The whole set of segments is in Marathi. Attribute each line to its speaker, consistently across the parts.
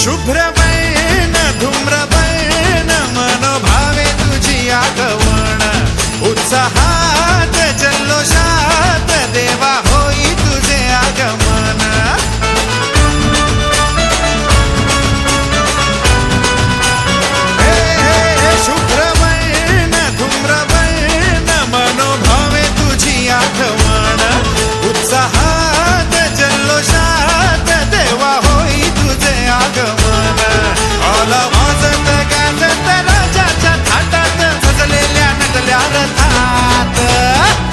Speaker 1: शुभ्रवर्ण धूम्रवर्ण मनोभावे तुझी आगमन उत्साहात जल्लोषात देवा होई तुझे आगमन शुभ्रवर्ण धूम्रवर्ण मनोभावे तुझी आगमन उत्साहात जल्लोषात देवा होई तुझे आगमन आला वाजत गाजत राजाच्या थाटात सजलेल्या नटल्या रथात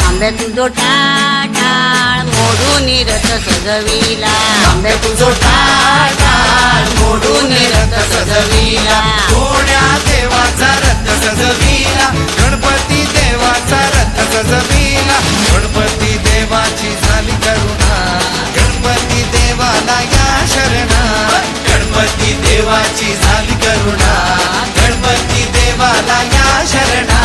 Speaker 2: आंबे तुझो टाटाळ मोडून रथ सजविला आंबे तुझो टाटाळ मोडून रथ सजविला
Speaker 1: कोण्या देवाचा रथ सजविला गणपती देवाचा रथ सजविला गणपती देवाची झाली करुणा गणपती देवाला या शरणा गणपती देवाची झाली करुणा गणपती देवाला या शरणा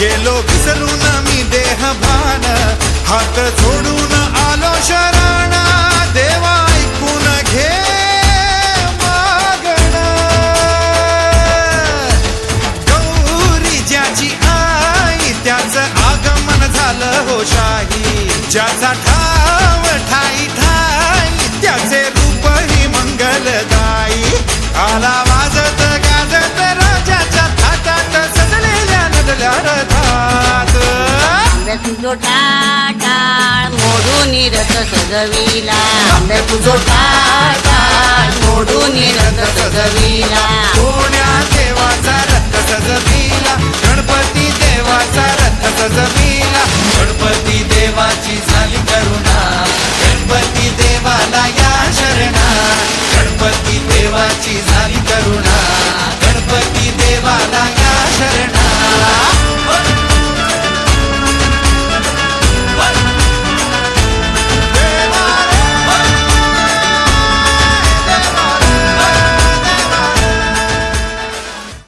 Speaker 1: गेलो विसरून मी देह भान हात जोडून आलो शरण देवा ऐकून घे मागण गौरी ज्याची आई त्याचं आगमन झालं हो शाही ज्याचा ठाव ठाई ठाई त्याचे रूप ही मंगलदायी आला वाजत गाजत राजाच्या थाटात सजलेल्या नटल्या रथात
Speaker 2: आंबे तुझो टाटाळ मोडून रथ सजविला आंबे तुझो टाटाळ